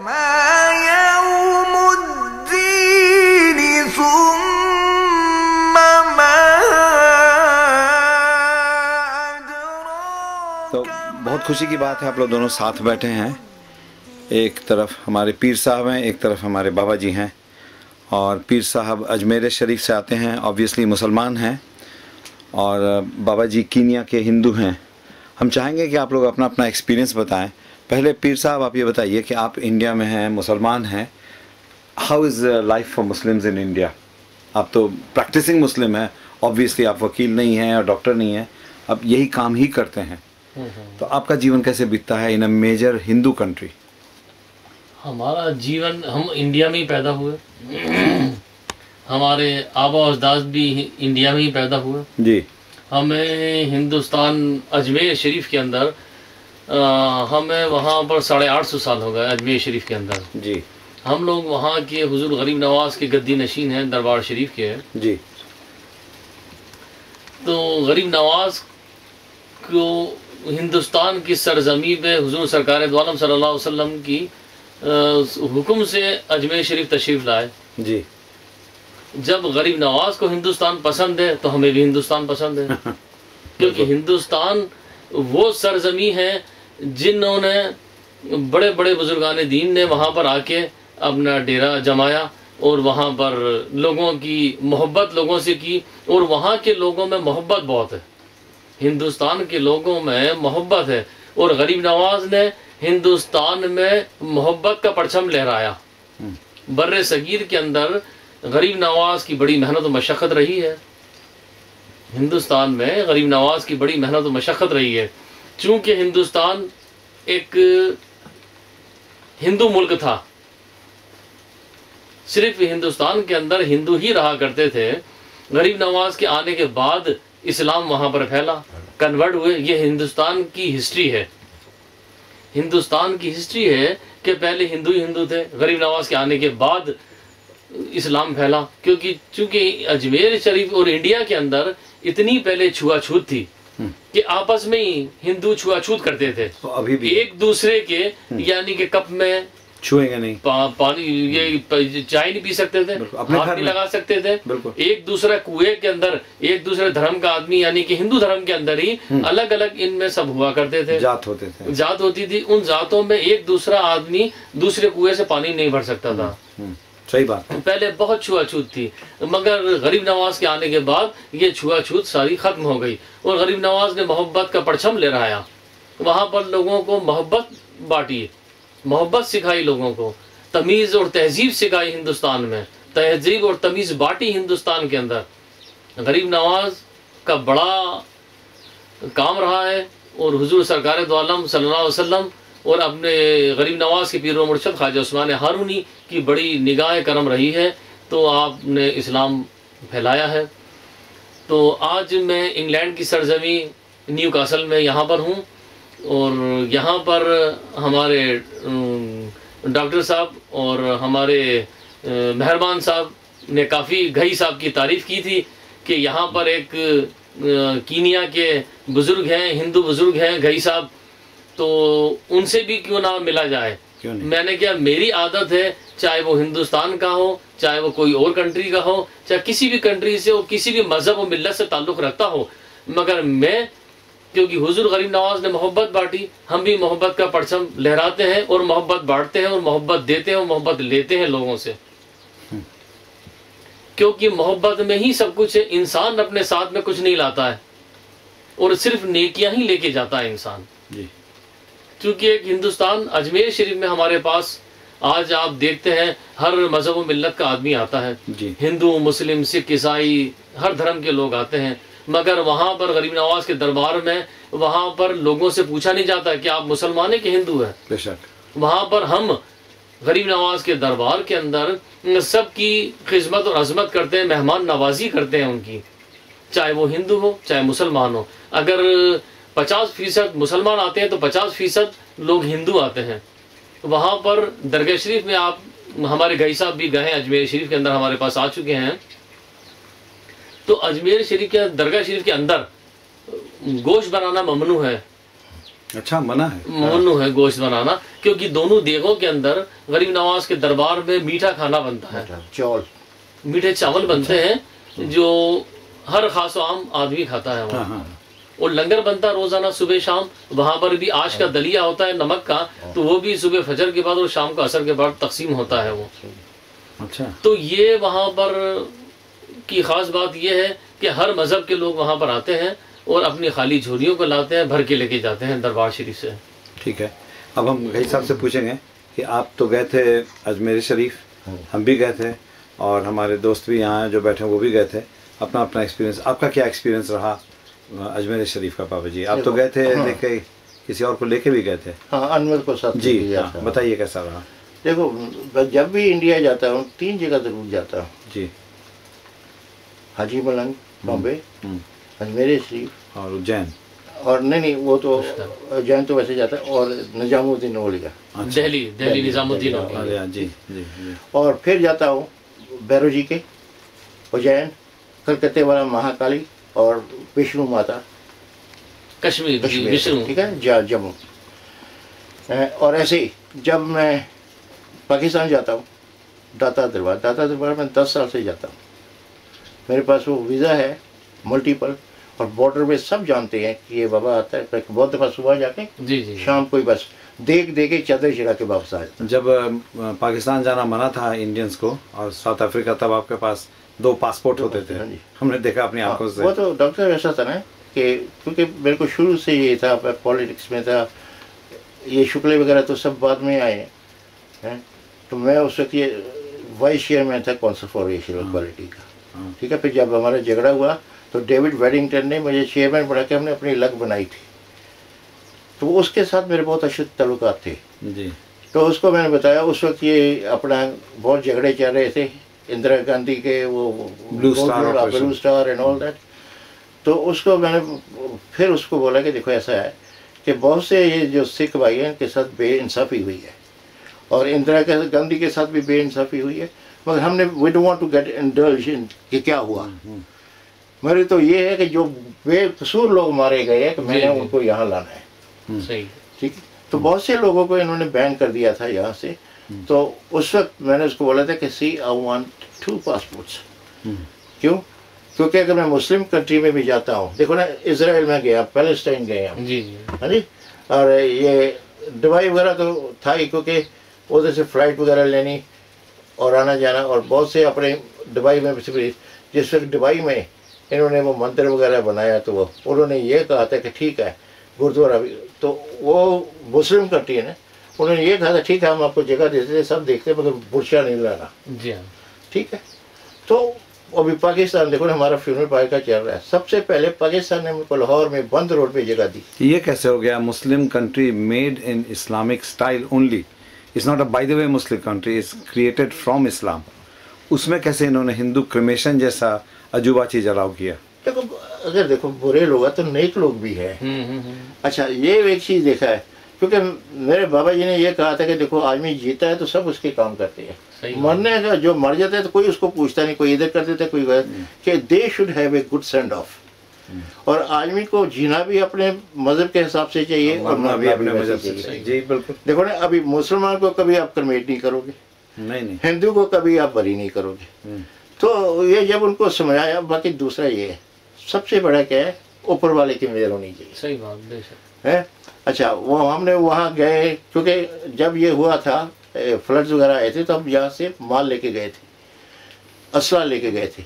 तो बहुत खुशी की बात है, आप लोग दोनों साथ बैठे हैं। एक तरफ हमारे पीर साहब हैं, एक तरफ हमारे बाबा जी हैं। और पीर साहब अजमेर शरीफ से आते हैं, ऑब्वियसली मुसलमान हैं, और बाबा जी कीनिया के हिंदू हैं। हम चाहेंगे कि आप लोग अपना अपना एक्सपीरियंस बताएं। पहले पीर साहब आप ये बताइए कि आप इंडिया में हैं, मुसलमान हैं, how is life for Muslims in India? आप तो प्रैक्टिसिंग मुस्लिम हैं, ऑब्वियसली आप वकील नहीं हैं और डॉक्टर नहीं हैं, आप यही काम ही करते हैं। तो आपका जीवन कैसे बीतता है इन अ मेजर हिंदू कंट्री? हमारा जीवन, हम इंडिया में ही पैदा हुए, हमारे आबा अजदाद भी इंडिया में ही पैदा हुए जी। हमें हिंदुस्तान अजमेर शरीफ के अंदर हमें वहाँ पर 850 साल हो गए अजमेर शरीफ के अंदर जी। हम लोग वहाँ के हुजूर गरीब नवाज के गद्दी नशीन हैं, दरबार शरीफ के जी। तो गरीब नवाज को हिंदुस्तान की सरजमी पे हुजूर सरकार दो आलम सल्लल्लाहु अलैहि वसल्लम की हुक्म से अजमेर शरीफ तशरीफ़ लाए जी। जब गरीब नवाज को हिंदुस्तान पसंद है तो हमें भी हिंदुस्तान पसंद है क्योंकि हिंदुस्तान वो सरजमी है जिन्होंने बड़े बड़े बुजुर्गान दीन ने वहाँ पर आके अपना डेरा जमाया और वहाँ पर लोगों की मोहब्बत लोगों से की, और वहाँ के लोगों में मोहब्बत बहुत है, हिंदुस्तान के लोगों में मोहब्बत है। और गरीब नवाज ने हिंदुस्तान में मोहब्बत का परचम लहराया। बर्रे सगीर के अंदर गरीब नवाज की बड़ी मेहनत और मशक्क़त रही है। हिंदुस्तान में गरीब नवाज की बड़ी मेहनत और मशक्क़त रही है। चूँकि हिंदुस्तान एक हिंदू मुल्क था, सिर्फ हिंदुस्तान के अंदर हिंदू ही रहा करते थे। गरीब नवाज के आने के बाद इस्लाम वहाँ पर फैला, कन्वर्ट हुए। ये हिंदुस्तान की हिस्ट्री है। हिंदुस्तान की हिस्ट्री है कि पहले हिंदू ही हिंदू थे, गरीब नवाज के आने के बाद इस्लाम फैला। क्योंकि चूंकि अजमेर शरीफ और इंडिया के अंदर इतनी पहले छुआछूत थी कि आपस में ही हिंदू छुआछूत करते थे। तो अभी भी एक दूसरे के यानी कि कप में छुएंगे नहीं, पानी ये चाय नहीं पी सकते थे, हाथ नहीं लगा सकते थे। एक दूसरे कुएं के अंदर एक दूसरे धर्म का आदमी यानी कि हिंदू धर्म के अंदर ही अलग अलग इनमें सब हुआ करते थे, जात होते थे, जात होती थी। उन जातों में एक दूसरा आदमी दूसरे कुएं से पानी नहीं भर सकता था। सही बात। पहले बहुत छुआछूत थी, मगर गरीब नवाज के आने के बाद ये छुआछूत सारी खत्म हो गई और गरीब नवाज ने मोहब्बत का परचम लहराया। वहाँ पर लोगों को मोहब्बत बांटी, मोहब्बत सिखाई, लोगों को तमीज़ और तहजीब सिखाई। हिंदुस्तान में तहजीब और तमीज़ बांटी हिंदुस्तान के अंदर। गरीब नवाज का बड़ा काम रहा है और हुजूर सरकार दो आलम सल्लल्लाहु अलैहि वसल्लम और अपने गरीब नवाज के पीर व मुर्शद ख्वाजा उस्मान हारूनी की बड़ी निगाह करम रही है। तो आपने इस्लाम फैलाया है। तो आज मैं इंग्लैंड की सरजमी न्यू कासल में यहाँ पर हूँ और यहाँ पर हमारे डॉक्टर साहब और हमारे मेहरबान साहब ने काफ़ी घई साहब की तारीफ़ की थी कि यहाँ पर एक कीनिया के बुज़ुर्ग हैं, हिंदू बुज़ुर्ग हैं घई साहब, तो उनसे भी क्यों ना मिला जाए। क्यों नहीं? मैंने क्या, मेरी आदत है, चाहे वो हिंदुस्तान का हो, चाहे वो कोई और कंट्री का हो, चाहे किसी भी कंट्री से हो, किसी भी मज़हब और मिल्लत से ताल्लुक़ रखता हो, मगर मैं क्योंकि हुजूर गरीब नवाज ने मोहब्बत बांटी, हम भी मोहब्बत का परचम लहराते हैं और मोहब्बत बांटते हैं और मोहब्बत देते हैं और मोहब्बत लेते हैं लोगों से। क्योंकि मोहब्बत में ही सब कुछ है। इंसान अपने साथ में कुछ नहीं लाता है और सिर्फ नेकियां ही लेके जाता है इंसान जी। क्योंकि एक हिंदुस्तान अजमेर शरीफ में हमारे पास आज आप देखते हैं हर मजहब व मिल्लत का आदमी आता है, हिंदू, मुस्लिम, सिख, ईसाई, हर धर्म के लोग आते हैं। मगर वहाँ पर गरीब नवाज के दरबार में वहाँ पर लोगों से पूछा नहीं जाता कि आप मुसलमान हैं कि हिंदू हैं। बेशक वहाँ पर हम गरीब नवाज के दरबार के अंदर सबकी खिदमत और अजमत करते हैं, मेहमान नवाजी करते हैं उनकी, चाहे वो हिंदू हो चाहे मुसलमान हो। अगर 50% मुसलमान आते हैं तो 50% लोग हिंदू आते हैं। वहाँ पर दरगाह शरीफ में आप, हमारे घई साहब भी गए हैं, अजमेर शरीफ के अंदर हमारे पास आ चुके हैं। तो अजमेर शरीफ के दरगाह शरीफ के अंदर गोश्त बनाना ममनू है। अच्छा, मना है, ममनू है गोश्त बनाना, क्योंकि दोनों देगों के अंदर गरीब नवाज के दरबार में मीठा खाना बनता है, चावल, मीठे चावल बनते हैं जो हर खास आम आदमी खाता है वहाँ। हाँ। और लंगर बनता है रोजाना सुबह शाम। वहाँ पर भी आश का दलिया होता है नमक का, तो वो भी सुबह फजर के बाद और शाम को असर के बाद तकसीम होता है वो। अच्छा, तो ये वहाँ पर की खास बात ये है कि हर मजहब के लोग वहाँ पर आते हैं और अपनी खाली झोलियों को लाते हैं, भर के लेके जाते हैं दरबार शरीफ से। ठीक है। अब हम भाई साहब से पूछेंगे कि आप तो गए थे अजमेर शरीफ, हम भी गए थे और हमारे दोस्त भी यहाँ जो बैठे हैं वो भी गए थे। अपना अपना एक्सपीरियंस, आपका क्या एक्सपीरियंस रहा अजमेर शरीफ का पापा जी? आप तो गए थे, देखे किसी और को लेके भी गए थे? हाँ, अनवर को साथ जी, हाँ, बताइए कैसा रहा? देखो, जब भी इंडिया जाता हूँ 3 जगह जरूर जाता हूँ जी। हाजी मलंग बॉम्बे, अजमेर शरीफ और उज्जैन, और नहीं वो तो उज्जैन तो वैसे जाता है, और निजामुद्दीन औलिया, दिल्ली निजामुद्दीन औलिया। जी जी जी। और फिर जाता हूँ भैरव जी के उज्जैन, कलकत्ते वाला महाकाली और विष्णु माता कश्मीर, विष्णु, ठीक है, जम्मू। और ऐसे ही जब मैं पाकिस्तान जाता हूँ दाता दरबार में 10 साल से जाता हूँ। मेरे पास वो वीज़ा है मल्टीपल, और बॉर्डर में सब जानते हैं कि ये बाबा आता है। बहुत दफ़ा सुबह जाके जी। शाम को ही बस देख के चादर चढ़ा के वापस आ जाता। जब पाकिस्तान जाना मना था इंडियंस को और साउथ अफ्रीका, तब आपके पास 2 पासपोर्ट होते थे, हमने देखा अपनी आंखों से। वो तो डॉक्टर ऐसा था ना कि क्योंकि मेरे को शुरू से ये था, पॉलिटिक्स में था, ये शुक्ले वगैरह तो सब बाद में आए हैं। तो मैं उस वक्त ये वाइस चेयरमैन था काउंसिल फॉर रेशियल इक्वालिटी का, ठीक है। फिर जब हमारा झगड़ा हुआ तो डेविड वेडिंगटन ने मुझे चेयरमैन बना के हमने अपनी लग बनाई थी, तो उसके साथ मेरे बहुत अच्छे ताल्लुकात थे जी। तो उसको मैंने बताया, उस वक्त ये अपना बहुत झगड़े चल रहे थे इंदिरा गांधी के, वो blue star and all that. तो उसको मैंने फिर उसको बोला कि देखो ऐसा है कि बहुत से ये जो सिख भाई हैं इनके साथ बेइंसाफ़ी हुई है, और इंदिरा गांधी के साथ भी बेइंसाफ़ी हुई है, मगर हमने we don't want to get indulge in कि क्या हुआ। मेरी तो ये है कि जो बेकसूर लोग मारे गए हैं कि मैंने उनको यहाँ लाना है, सही, ठीक। तो बहुत से लोगों को इन्होंने बैन कर दिया था यहाँ से। तो उस वक्त मैंने उसको बोला था कि सी आई वांट 2 पासपोर्ट्स। क्यों? क्योंकि अगर मैं मुस्लिम कंट्री में भी जाता हूँ, देखो ना, इजराइल में गया, पैलेस्टाइन गए हम, जी, हाँ जी, और ये दुबई वगैरह तो था ही, क्योंकि उधर से फ़्लाइट वगैरह लेनी और आना जाना, और बहुत से अपने दुबई में जिस वक्त दुबई में इन्होंने वो मंदिर वगैरह बनाया, तो वो उन्होंने ये कहा था कि ठीक है गुरुद्वारा भी, तो वो मुस्लिम कंट्री है ना, उन्होंने ये कहा था ठीक है हम आपको जगह देते थे, सब देखते, मगर बुरशा नहीं लाना, जी हाँ, ठीक है। तो अभी पाकिस्तान देखो ना, हमारा फ्यूनरल पार्टी का चल रहा है, सबसे पहले पाकिस्तान ने मुझको लाहौर में बंद रोड पे जगह दी। ये कैसे हो गया? Muslim country made in Islamic style only, it's not a by the way Muslim country, is created from Islam, उसमें कैसे इन्होंने हिंदू क्रिमेशन जैसा अजूबा चीज अलाउ किया? देखो, अगर देखो बुरे लोग हैं तो नेक लोग भी हैं। अच्छा, ये एक चीज़ देखा है, क्योंकि मेरे बाबा जी ने ये कहा था कि देखो आदमी जीता है तो सब उसके काम करते हैं, मरने का जो मर जाता है तो कोई उसको पूछता नहीं, कोई इधर कर देता है, कोई कि they should have a good send off. और आदमी को जीना भी अपने मजहब के हिसाब से चाहिए और मरना भी अपने मजहब से चाहिए। जी बिल्कुल। देखो ना, अभी मुसलमान को कभी आप कन्वर्ट नहीं करोगे, नहीं, हिंदू को कभी आप बरी नहीं करोगे। तो ये जब उनको समझाया, बाकी दूसरा ये है, सबसे बड़ा क्या है, ऊपर वाले की मेहर होनी चाहिए। सही बात, बेशक है। अच्छा, वो हमने वहाँ गए, क्योंकि जब ये हुआ था फ्लड्स वगैरह आए थे, तो हम यहाँ से माल लेके गए थे, असला लेके गए थे।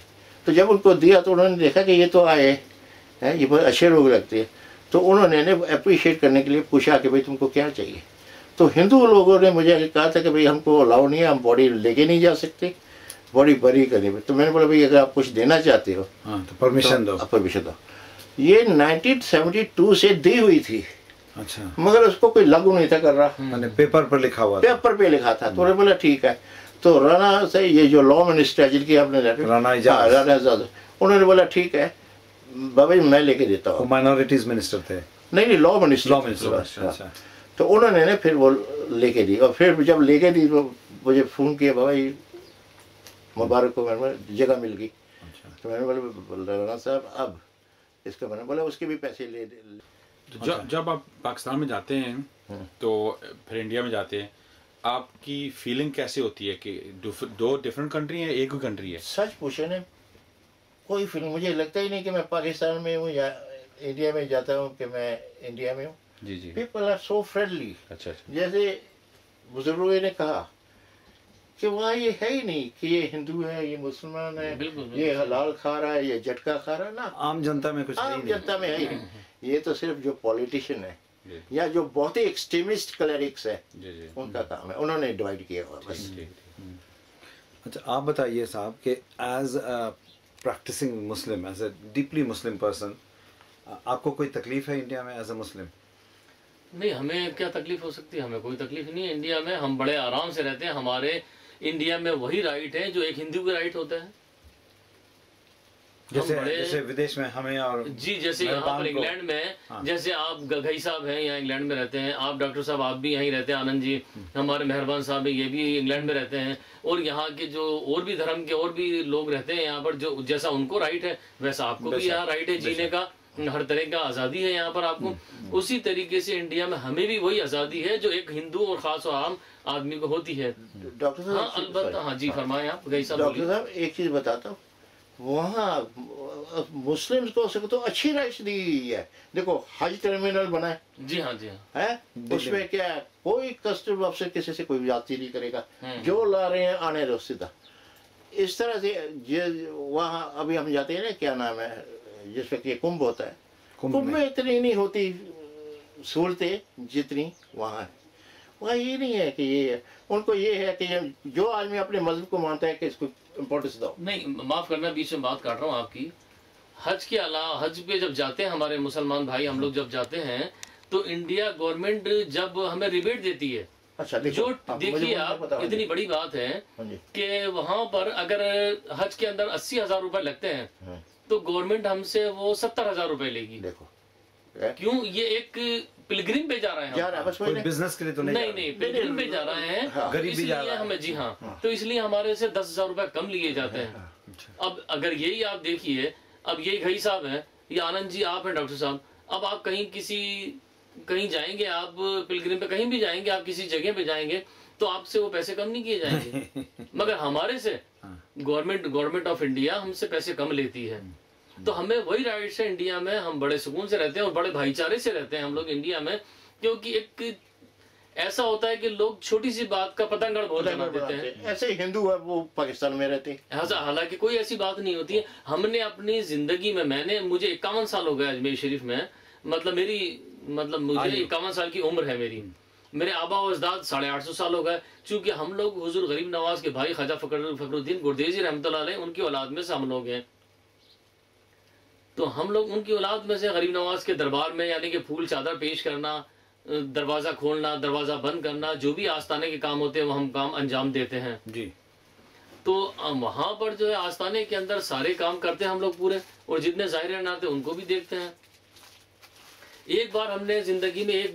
तो जब उनको दिया तो उन्होंने देखा कि ये तो आए हैं, ये बहुत अच्छे लोग लगते हैं, तो उन्होंने अप्रिशिएट करने के लिए पूछा कि भाई तुमको क्या चाहिए। तो हिंदू लोगों ने मुझे कहा था कि भाई हमको अलाउ नहीं है, हम बॉडी लेके नहीं जा सकते, बॉडी बरी करनी पड़े। तो मैंने बोला भाई अगर आप कुछ देना चाहते हो तो परमिशन दो, परमिशन दो। ये 1972 से दी हुई थी। अच्छा, मगर उसको कोई लागू नहीं था कर रहा, मैंने पेपर पर लिखा हुआ था, पेपर पे लिखा था। तो उन्होंने बोला ठीक है। तो राणा से ये जो लॉ मिनिस्टर जिनकी आपने राणा एजाज, उन्होंने बोला ठीक है बाबा जी मैं लेके देता हूँ। माइनॉरिटीज मिनिस्टर थे? नहीं, लॉ मिनिस्टर। अच्छा। तो उन्होंने ना फिर वो लेके दी, और फिर जब लेके दी तो मुझे फ़ोन किया, बाबा जी मुबारक को, मैंने जगह मिल गई। तो मैंने बोला राणा साहब अब इसका, मैंने बोला उसके भी पैसे ले तो जब आप पाकिस्तान में जाते हैं तो फिर इंडिया में जाते हैं, आपकी फीलिंग कैसे होती है कि दो डिफरेंट कंट्री है, एक ही कंट्री है? सच पूछे ना, कोई फीलिंग मुझे लगता ही नहीं कि मैं पाकिस्तान में हूँ या इंडिया में जाता हूँ कि मैं इंडिया में हूँ। जी जी। People are so friendly. अच्छा अच्छा। जैसे बुजुर्गों ने कहा कि वहाँ ये है ही नहीं कि ये हिंदू है, ये मुसलमान है, ये हलाल खा रहा है, ये झटका खा रहा है ना। आम जनता में कुछ आम जनता में है ही नहीं। ये तो सिर्फ जो पॉलिटिशियन है या जो बहुत ही एक्सट्रीमिस्ट क्लरिक्स है, उनका काम है, उन्होंने डिवाइड किया हुआ बस। अच्छा, आप बताइए साहब कि as a practising Muslim, as a deeply Muslim person, आपको कोई तकलीफ है इंडिया में एज अ मुस्लिम? नहीं, हमें क्या तकलीफ हो सकती है? हमें कोई तकलीफ नहीं है इंडिया में, हम बड़े आराम से रहते हैं। हमारे इंडिया में वही राइट है जो एक हिंदू के राइट होता है। जैसे विदेश में हमें और जी, जैसे यहाँ पर इंग्लैंड में जैसे आप गगई साहब हैं, यहाँ इंग्लैंड में रहते हैं, आप डॉक्टर साहब आप भी यहीं रहते हैं, आनंद जी हमारे मेहरबान साहब ये भी इंग्लैंड में रहते हैं, और यहाँ के जो और भी धर्म के और भी लोग रहते हैं यहाँ पर, जो जैसा उनको राइट है वैसा आपको भी यहाँ राइट है जीने का, हर तरह का आज़ादी है यहाँ पर आपको। उसी तरीके से इंडिया में हमें भी वही आज़ादी है जो एक हिंदू और खास और आम आदमी को होती है। डॉक्टर साहब, हाँ अलबत्ता, हाँ जी फरमाएं आप। गई साहब डॉक्टर साहब एक चीज़ बताता हूँ, वहाँ मुस्लिम्स को तो अच्छी राइट्स दी गई है। देखो हज टर्मिनल बना है। जी हाँ, जी हाँ, है उसमें क्या है, कोई कस्टम ऑफिसर किसी से कोई जाती नहीं करेगा, जो ला रहे हैं आने दो सीधा। इस तरह से वहाँ अभी हम जाते हैं ना, क्या नाम है जिसमें कि कुंभ होता है, कुंभ में इतनी नहीं होती सहूलतें जितनी वहाँ है। वहाँ ये नहीं है कि ये, उनको ये है कि जो आदमी अपने मजहब को मानता है कि इसको इम्पोर्टेंस दो। नहीं माफ करना, बीच में बात काट रहा हूँ आपकी। हज के अलावा हज पे जब जाते हैं हमारे मुसलमान भाई, हम लोग जब जाते हैं तो इंडिया गवर्नमेंट जब हमें रिबेट देती है। अच्छा जो देखिए आप, इतनी बड़ी बात है कि वहां पर अगर हज के अंदर 80,000 रुपए लगते हैं तो गवर्नमेंट हमसे वो 70,000 रुपए लेगी। देखो क्यों? ये एक पिलग्रिम पे जा रहे हैं, बस कोई बिजनेस के लिए तो नहीं पिलग्रिम पे जा रहे हैं, गरीब भी जा रहा है हमें। जी हाँ, तो इसलिए हमारे से 10,000 रुपए कम लिए जाते हैं। अब अगर यही आप देखिए, अब यही घई साहब हैं, ये आनंद जी आप हैं, डॉक्टर साहब, अब आप कहीं जाएंगे, आप पिलग्रिम पे कहीं भी जाएंगे, आप किसी जगह पे जाएंगे तो आपसे वो पैसे कम नहीं किए जाएंगे, मगर हमारे से गवर्नमेंट ऑफ इंडिया हमसे पैसे कम लेती है। तो हमें वही राइट्स है इंडिया में, हम बड़े सुकून से रहते हैं और बड़े भाईचारे से रहते हैं हम लोग इंडिया में। क्योंकि एक ऐसा होता है कि लोग छोटी सी बात का पतंगड़ बहुत बना देते हैं। ऐसे हिंदू है वो पाकिस्तान में रहते हैं, हालांकि कोई ऐसी बात नहीं होती है। हमने अपनी जिंदगी में, मुझे 51 साल हो गए अजमेर शरीफ में, मुझे 51 साल की उम्र है मेरी। मेरे आबा व अजदाद 850 साल हो गए। चूंकि हम लोग हुजूर गरीब नवाज के भाई ख्वाजा फखरुद्दीन गुरदेजी रहमतुल्लाह अलैह उनकी औलाद में से हम लोग हैं। तो हम लोग उनकी औलाद में से गरीब नवाज के दरबार में, यानी कि फूल चादर पेश करना, दरवाजा खोलना, दरवाजा बंद करना, जो भी आस्ताने के काम होते हैं वो हम काम अंजाम देते हैं जी। तो वहां पर जो है आस्ताने के अंदर सारे काम करते हैं हम लोग पूरे, और जितने ज़ाहिर नाते उनको भी देखते हैं। एक बार हमने जिंदगी में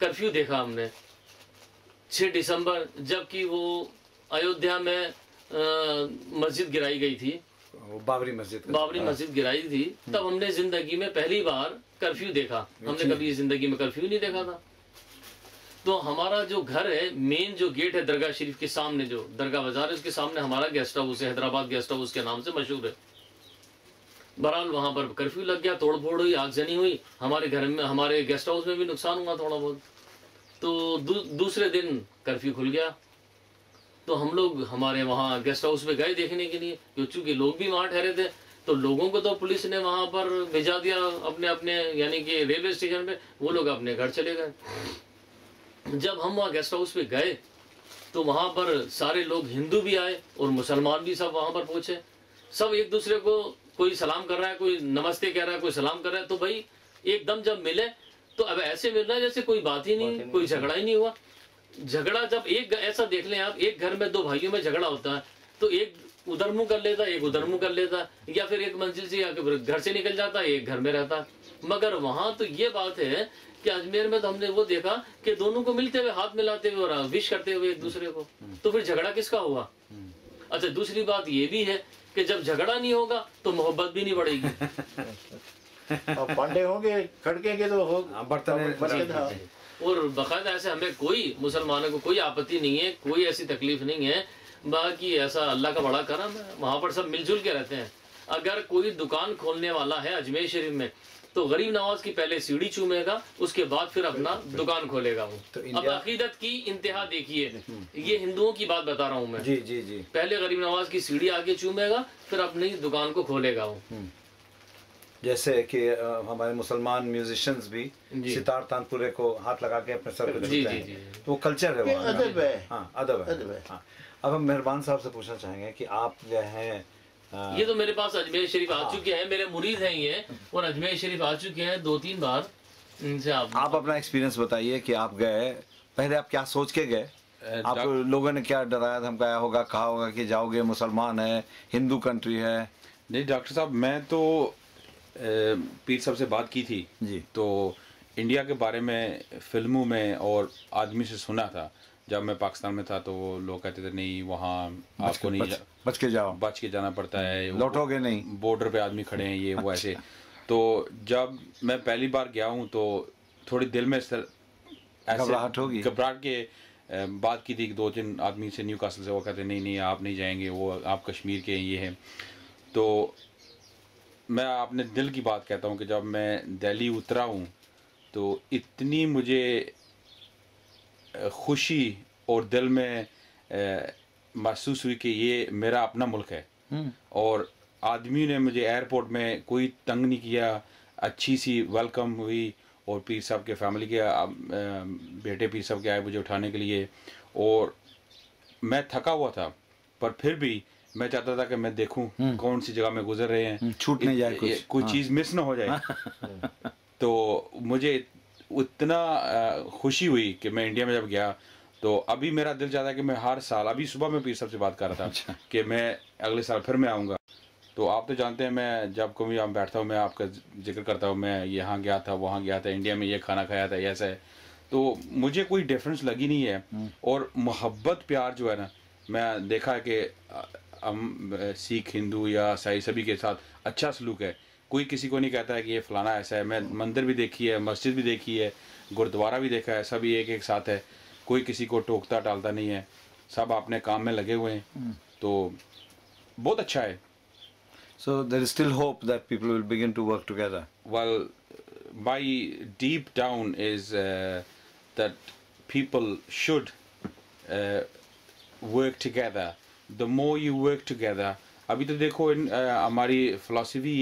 कर्फ्यू देखा हमने, 6 दिसंबर, जबकि वो अयोध्या में मस्जिद गिराई गई थी, वो बाबरी मस्जिद गिराई थी, तब हमने जिंदगी में पहली बार कर्फ्यू देखा। हमने कभी जिंदगी में कर्फ्यू नहीं देखा था। तो हमारा जो घर है, मेन जो गेट है दरगाह शरीफ के सामने, जो दरगाह बाजार है उसके सामने हमारा गेस्ट हाउस है, हैदराबाद गेस्ट हाउस के नाम से मशहूर है। बहरहाल वहां पर कर्फ्यू लग गया, तोड़ फोड़ हुई, आगजनी हुई, हमारे घर में, हमारे गेस्ट हाउस में भी नुकसान हुआ थोड़ा बहुत। तो दूसरे दिन कर्फ्यू खुल गया। तो हम लोग हमारे वहाँ गेस्ट हाउस में गए देखने के लिए, क्योंकि लोग भी वहाँ ठहरे थे। तो लोगों को तो पुलिस ने वहाँ पर भेजा दिया अपने अपने, यानी कि रेलवे स्टेशन पे, वो लोग अपने घर चले गए। जब हम वहाँ गेस्ट हाउस पे गए तो वहाँ पर सारे लोग, हिंदू भी आए और मुसलमान भी, सब वहाँ पर पहुंचे। सब एक दूसरे को, कोई सलाम कर रहा है, कोई नमस्ते कह रहा है, कोई सलाम कर रहा है। तो भाई एकदम जब मिले तो अब ऐसे मिल रहा है जैसे कोई बात ही नहीं, कोई झगड़ा ही नहीं हुआ। झगड़ा जब ऐसा देख लें आप, एक घर में 2 भाइयों में झगड़ा होता है तो एक उधर मुंह कर लेता, एक उधर मुंह कर लेता, या फिर एक मंजिल से या घर से निकल जाता, एक घर में रहता। मगर वहां तो ये बात है कि अजमेर में तो हमने वो देखा कि दोनों को मिलते हुए, हाथ मिलाते हुए और विश करते हुए एक दूसरे को। तो फिर झगड़ा किसका हुआ? अच्छा, दूसरी बात ये भी है कि जब झगड़ा नहीं होगा तो मोहब्बत भी नहीं बढ़ेगी। और पांडे होंगे खड़केंगे तो हो बर्तन। हाँ। और बाकायदा ऐसे हमें कोई मुसलमानों को कोई आपत्ति नहीं है, कोई ऐसी तकलीफ नहीं है। बाकी ऐसा अल्लाह का बड़ा करम है, वहाँ पर सब मिलजुल के रहते हैं। अगर कोई दुकान खोलने वाला है अजमेर शरीफ में तो गरीब नवाज की पहले सीढ़ी चूमेगा, उसके बाद फिर अपना दुकान खोलेगा वो। तो अब अकीदत की इंतहा देखिए, ये हिंदुओं की बात बता रहा हूँ मैं। जी जी जी। पहले गरीब नवाज की सीढ़ी आगे चूमेगा, फिर अपनी दुकान को खोलेगा वो। जैसे कि हमारे मुसलमान म्यूजिशियंस भी जी। सितार तानपुरे को हाथ लगा के अपने सर पे जी, छूते जी, हैं, जी। तो वो कल्चर है ये वहाँ का। अदब है। हाँ अदब अदब है। है। हाँ, अब हम मेहरबान साहब से पूछना चाहेंगे कि आप जो हैं ये तो मेरे पास अजमेर शरीफ आ चुके हैं, मेरे मुरीद हैं ये, और अजमेर शरीफ आ चुके हैं 2-3 बार। इनसे आप अपना एक्सपीरियंस बताइए कि आप गए, पहले आप क्या सोच के गए, आप लोगों ने क्या डराया धमकाया होगा, कहा होगा कि जाओगे, मुसलमान है, हिंदू कंट्री है? नहीं डॉक्टर साहब, मैं तो पीर साहब से बात की थी जी। तो इंडिया के बारे में फिल्मों में और आदमी से सुना था। जब मैं पाकिस्तान में था तो वो लोग कहते थे नहीं वहाँ आपको नहीं बच के जाओ, बच के जाना पड़ता है, लौटोगे नहीं, बॉर्डर पे आदमी खड़े हैं, ये वो ऐसे। तो जब मैं पहली बार गया हूँ तो थोड़ी दिल में घबराहट होगी। घबराहट के बात की थी 2-3 आदमी से न्यू कासल से, वो कहते नहीं नहीं आप नहीं जाएंगे, वो आप कश्मीर के ये हैं। तो मैं अपने दिल की बात कहता हूँ कि जब मैं दिल्ली उतरा हूँ तो इतनी मुझे खुशी और दिल में महसूस हुई कि ये मेरा अपना मुल्क है। और आदमी ने मुझे एयरपोर्ट में कोई तंग नहीं किया, अच्छी सी वेलकम हुई। और पीर साहब के फैमिली के बेटे पीर साहब के आए मुझे उठाने के लिए, और मैं थका हुआ था पर फिर भी मैं चाहता था कि मैं देखूं कौन सी जगह में गुजर रहे हैं, छूट नहीं जाए कोई चीज़ मिस ना हो जाए। तो मुझे उतना खुशी हुई कि मैं इंडिया में जब गया तो अभी मेरा दिल चाहता है कि मैं हर साल, अभी सुबह मैं पीर साहब से बात कर रहा था कि मैं अगले साल फिर मैं आऊँगा। तो आप तो जानते हैं मैं जब कभी यहाँ बैठता हूँ मैं आपका जिक्र करता हूँ, मैं यहाँ गया था, वहाँ गया था, इंडिया में ये खाना खाया था, ऐसा है। तो मुझे कोई डिफरेंस लगी नहीं है। और मोहब्बत प्यार जो है ना, मैं देखा है कि हम सिख हिंदू या ईसाई सभी के साथ अच्छा सलूक है। कोई किसी को नहीं कहता है कि ये फलाना ऐसा है। मैं मंदिर भी देखी है, मस्जिद भी देखी है, गुरुद्वारा भी देखा है, सभी एक एक साथ है, कोई किसी को टोकता टालता नहीं है, सब अपने काम में लगे हुए हैं। तो बहुत अच्छा है। So there is still hope that people will begin to work together. Well, my deep down is that people should work together. The more you work together, अभी तो देखो हमारी philosophy